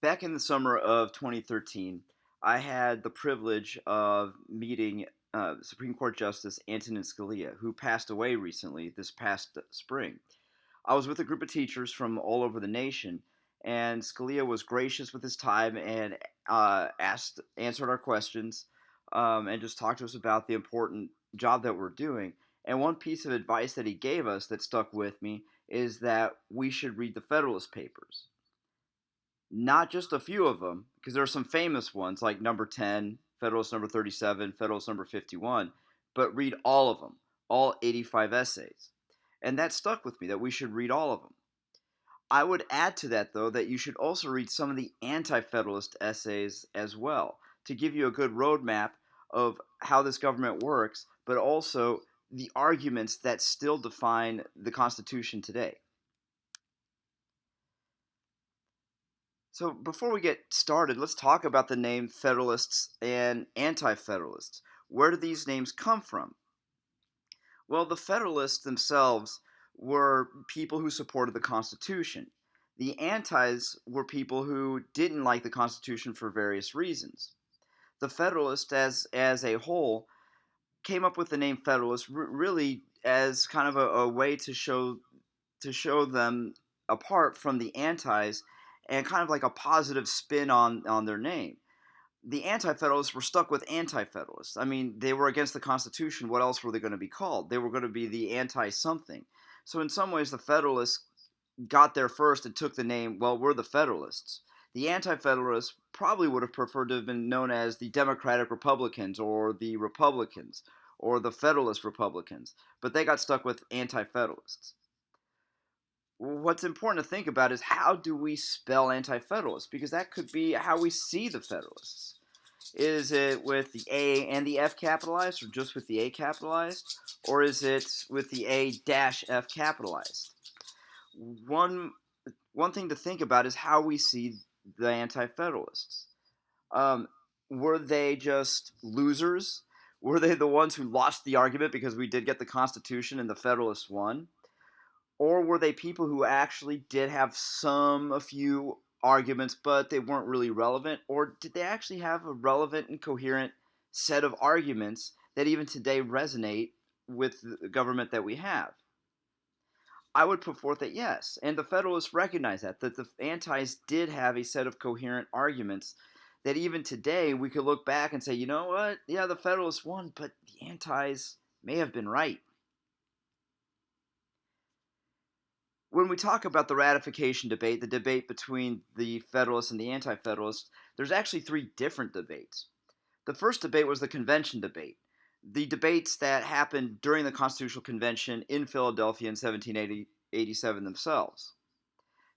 Back in the summer of 2013, I had the privilege of meeting Supreme Court Justice Antonin Scalia, who passed away recently this past spring. I was with a group of teachers from all over the nation, and Scalia was gracious with his time and answered our questions, and just talked to us about the important job that we're doing. And one piece of advice that he gave us that stuck with me is that we should read the Federalist Papers, not just a few of them, because there are some famous ones like number 10, Federalist number 37, Federalist number 51, but read all of them, all 85 essays. And that stuck with me that we should read all of them. I would add to that, though, that you should also read some of the anti Federalist essays as well to give you a good roadmap of how this government works, but also the arguments that still define the Constitution today. So before we get started, let's talk about the name Federalists and Anti-Federalists. Where do these names come from? Well, the Federalists themselves were people who supported the Constitution. The Antis were people who didn't like the Constitution for various reasons. The Federalists, as a whole, came up with the name Federalist really as kind of a way to show them apart from the Antis and kind of like a positive spin on their name. The Anti-Federalists were stuck with Anti-Federalists. I mean, they were against the Constitution. What else were they going to be called? They were going to be the anti-something. So in some ways, the Federalists got there first and took the name, well, we're the Federalists. The Anti-Federalists probably would have preferred to have been known as the Democratic Republicans or the Republicans or the Federalist Republicans, but they got stuck with Anti-Federalists. What's important to think about is how do we spell anti-federalist, because that could be how we see the Federalists. Is it with the A and the F capitalized, or just with the A capitalized, or is it with the A dash F capitalized? One one thing to think about is how we see the anti-federalists. Um, were they just losers? Were they the ones who lost the argument because we did get the Constitution and the Federalists won? Or were they people who actually did have a few arguments, but they weren't really relevant? Or did they actually have a relevant and coherent set of arguments that even today resonate with the government that we have? I would put forth that yes, and the Federalists recognize that the antis did have a set of coherent arguments that even today we could look back and say, you know what, yeah, the Federalists won, but the antis may have been right. When we talk about the ratification debate, the debate between the Federalists and the Anti Federalists, there's actually three different debates. The first debate was the convention debate, the debates that happened during the Constitutional Convention in Philadelphia in 1787 themselves,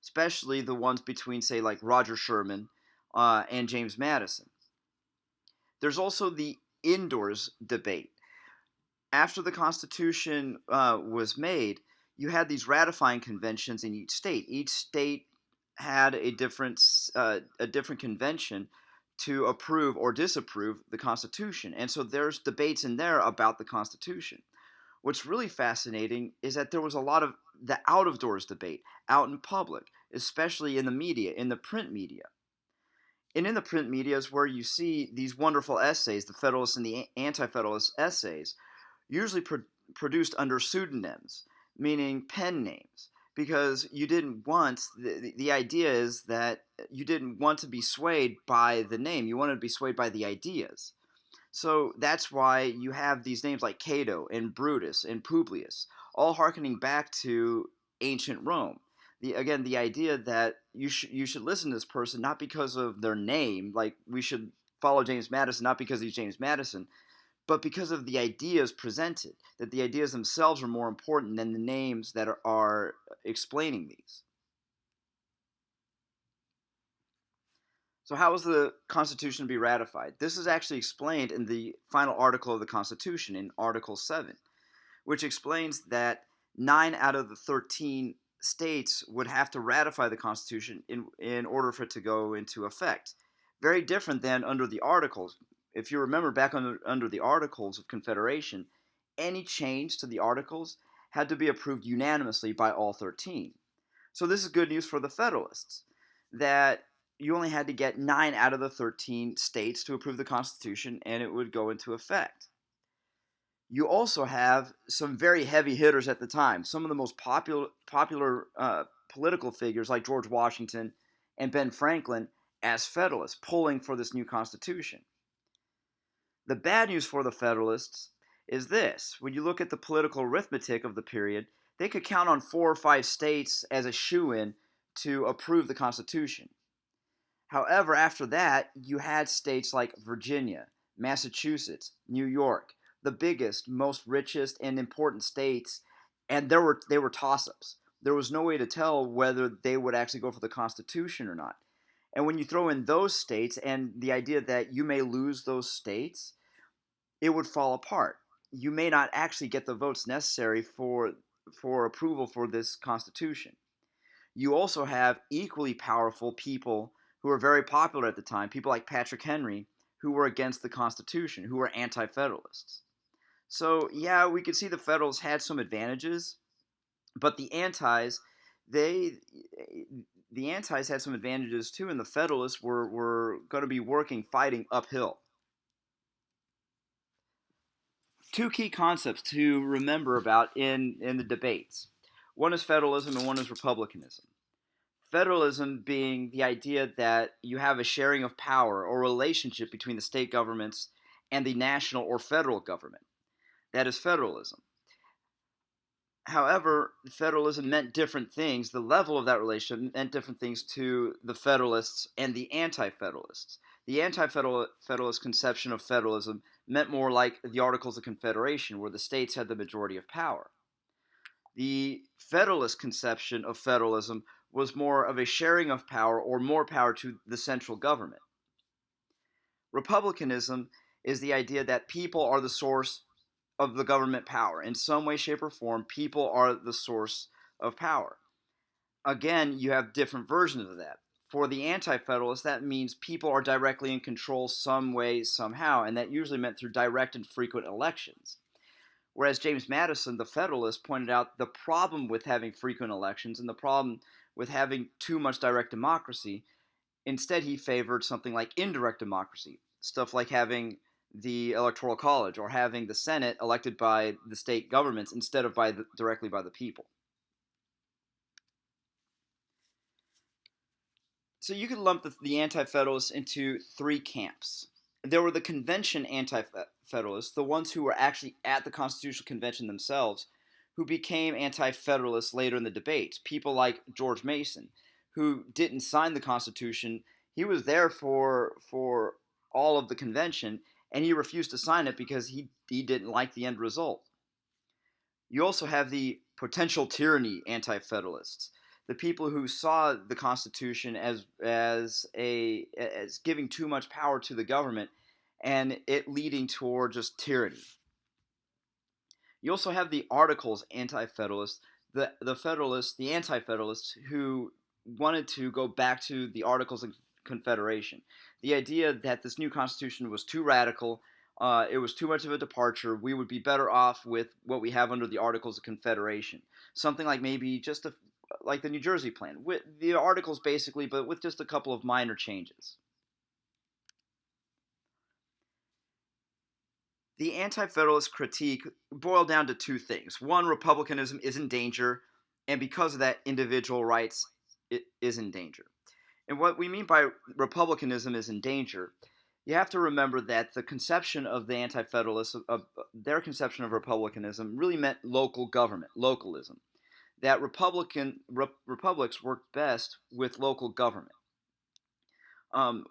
especially the ones between, say, like Roger Sherman and James Madison. There's also the indoors debate. After the Constitution was made, you had these ratifying conventions in each state. Each state had a different convention to approve or disapprove the Constitution, and so there's debates in there about the Constitution. What's really fascinating is that there was a lot of the out of doors debate out in public, especially in the media, in the print media. And in the print media is where you see these wonderful essays, the Federalist and the Anti Federalist essays, usually produced under pseudonyms, meaning pen names, because you didn't want the idea is that you didn't want to be swayed by the name, you wanted to be swayed by the ideas. So that's why you have these names like Cato and Brutus and Publius, all harkening back to ancient Rome. Again, the idea that you should listen to this person not because of their name, like we should follow James Madison not because he's James Madison, but because of the ideas presented, that the ideas themselves are more important than the names that are explaining these. So, how is the Constitution to be ratified? This is actually explained in the final article of the Constitution, in Article 7, which explains that 9 out of the 13 states would have to ratify the Constitution in order for it to go into effect. Very different than under the Articles. If you remember back under the Articles of Confederation, any change to the Articles had to be approved unanimously by all 13. So this is good news for the Federalists, that you only had to get 9 out of the 13 states to approve the Constitution, and it would go into effect. You also have some very heavy hitters at the time. Some of the most popular political figures like George Washington and Ben Franklin as Federalists, pulling for this new Constitution. The bad news for the Federalists is this: when you look at the political arithmetic of the period, they could count on 4 or 5 states as a shoo-in to approve the Constitution. However, after that, you had states like Virginia, Massachusetts, New York, the biggest, most richest, and important states, and they were toss-ups. There was no way to tell whether they would actually go for the Constitution or not. And when you throw in those states and the idea that you may lose those states, it would fall apart. You may not actually get the votes necessary for approval for this Constitution. You also have equally powerful people who were very popular at the time, people like Patrick Henry, who were against the Constitution, who were anti-federalists. So yeah, we could see the Federalists had some advantages, but they the antis had some advantages too, and the Federalists were going to be fighting uphill. Two key concepts to remember about in the debates. One is federalism and one is republicanism. Federalism being the idea that you have a sharing of power or relationship between the state governments and the national or federal government. That is federalism. However, federalism meant different things. The level of that relationship meant different things to the Federalists and the Anti-Federalists. The Anti-Federalist conception of federalism meant more like the Articles of Confederation, where the states had the majority of power. The Federalist conception of federalism was more of a sharing of power or more power to the central government. Republicanism is the idea that people are the source of the government power. In some way, shape, or form, people are the source of power. Again, you have different versions of that. For the Anti-Federalists, that means people are directly in control some way, somehow, and that usually meant through direct and frequent elections. Whereas James Madison, the Federalist, pointed out the problem with having frequent elections and the problem with having too much direct democracy. Instead, he favored something like indirect democracy, stuff like having the Electoral College or having the Senate elected by the state governments instead of directly by the people. So you could lump the Anti-Federalists into 3 camps. There were the convention Anti-Federalists, the ones who were actually at the Constitutional Convention themselves, who became Anti-Federalists later in the debates. People like George Mason, who didn't sign the Constitution. He was there for all of the convention, and he refused to sign it because he didn't like the end result. You also have the potential tyranny Anti-Federalists, the people who saw the Constitution as giving too much power to the government and it leading toward just tyranny. You also have the Articles Anti-Federalists, the Federalists, the Anti-Federalists who wanted to go back to the Articles of Confederation. The idea that this new Constitution was too radical, it was too much of a departure. We would be better off with what we have under the Articles of Confederation. Something like maybe like the New Jersey Plan, with the Articles basically, but with just a couple of minor changes. The Anti-Federalist critique boiled down to 2 things. One, republicanism is in danger, and because of that, individual rights is in danger. And what we mean by republicanism is in danger, you have to remember that the conception of the Anti-Federalists, their conception of republicanism, really meant local government, localism. That republics worked best with local government.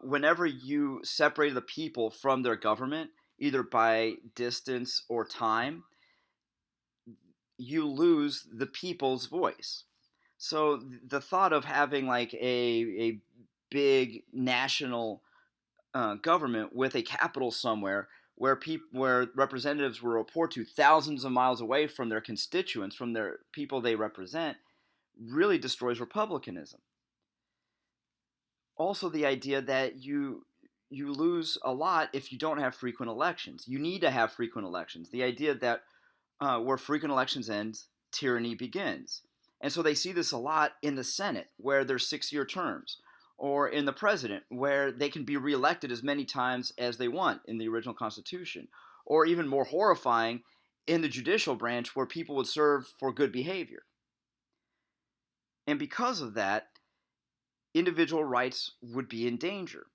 Whenever you separate the people from their government, either by distance or time, you lose the people's voice. So the thought of having like a big national government with a capital somewhere where representatives will report to thousands of miles away from their constituents, from their people they represent, really destroys republicanism. Also, the idea that you lose a lot if you don't have frequent elections. You need to have frequent elections. The idea that where frequent elections end, tyranny begins. And so they see this a lot in the Senate, where there's 6-year terms, or in the president, where they can be reelected as many times as they want in the original Constitution, or even more horrifying, in the judicial branch, where people would serve for good behavior. And because of that, individual rights would be in danger.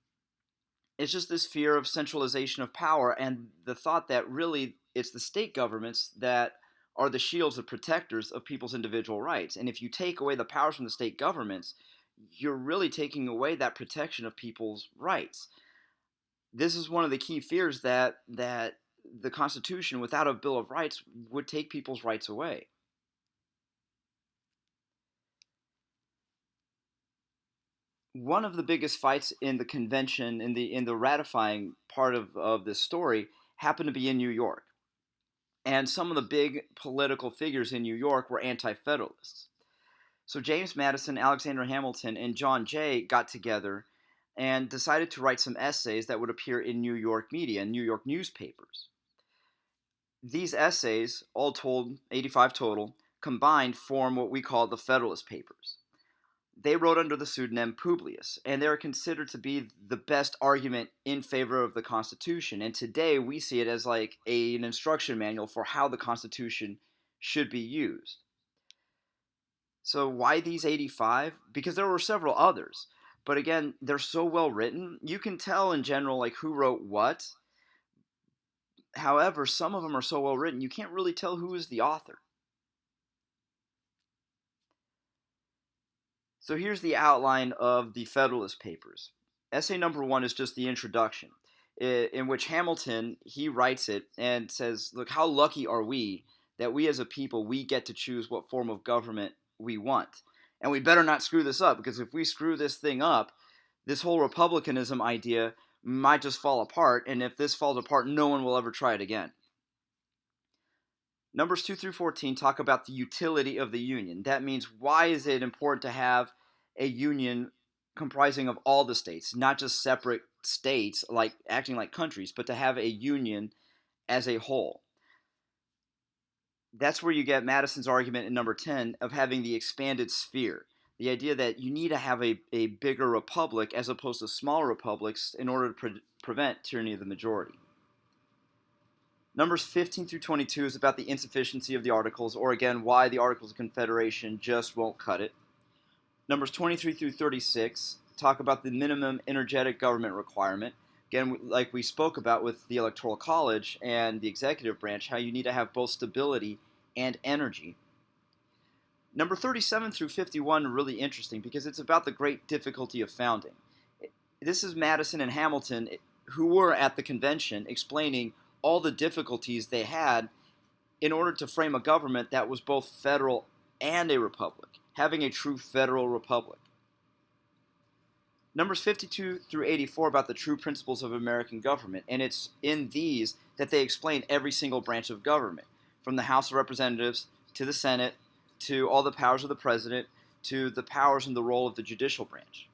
It's just this fear of centralization of power and the thought that really it's the state governments that are the shields and protectors of people's individual rights. And if you take away the powers from the state governments, you're really taking away that protection of people's rights. This is one of the key fears that the Constitution, without a Bill of Rights, would take people's rights away. One of the biggest fights in the convention, in the ratifying part of this story, happened to be in New York. And some of the big political figures in New York were anti-federalists. So James Madison, Alexander Hamilton, and John Jay got together and decided to write some essays that would appear in New York media and New York newspapers. These essays, all told, 85 total, combined form what we call the Federalist Papers. They wrote under the pseudonym Publius, and they are considered to be the best argument in favor of the Constitution. And today we see it as like an instruction manual for how the Constitution should be used. So why these 85? Because there were several others. But again, they're so well written, you can tell in general like who wrote what. However, some of them are so well written, you can't really tell who is the author. So here's the outline of the Federalist Papers. Essay number 1 is just the introduction, in which Hamilton, he writes it and says, look, how lucky are we that we as a people, we get to choose what form of government we want. And we better not screw this up, because if we screw this thing up, this whole republicanism idea might just fall apart, and if this falls apart, no one will ever try it again. Numbers 2 through 14 talk about the utility of the union. That means, why is it important to have a union comprising of all the states, not just separate states like acting like countries, but to have a union as a whole. That's where you get Madison's argument in number 10 of having the expanded sphere. The idea that you need to have a bigger republic as opposed to smaller republics in order to prevent tyranny of the majority. Numbers 15 through 22 is about the insufficiency of the Articles, or again, why the Articles of Confederation just won't cut it. Numbers 23 through 36 talk about the minimum energetic government requirement. Again, like we spoke about with the Electoral College and the executive branch, how you need to have both stability and energy. Number 37 through 51 are really interesting because it's about the great difficulty of founding. This is Madison and Hamilton, who were at the convention, explaining all the difficulties they had in order to frame a government that was both federal and a republic, having a true federal republic. Numbers 52 through 84 about the true principles of American government, and it's in these that they explain every single branch of government, from the House of Representatives to the Senate, to all the powers of the president, to the powers and the role of the judicial branch.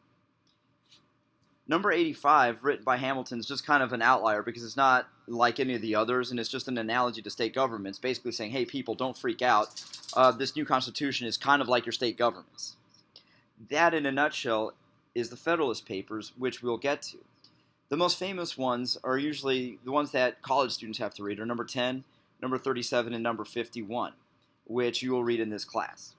Number 85, written by Hamilton, is just kind of an outlier because it's not like any of the others, and it's just an analogy to state governments, basically saying, hey, people, don't freak out. This new Constitution is kind of like your state governments. That, in a nutshell, is the Federalist Papers, which we'll get to. The most famous ones are usually the ones that college students have to read, are number 10, number 37, and number 51, which you will read in this class.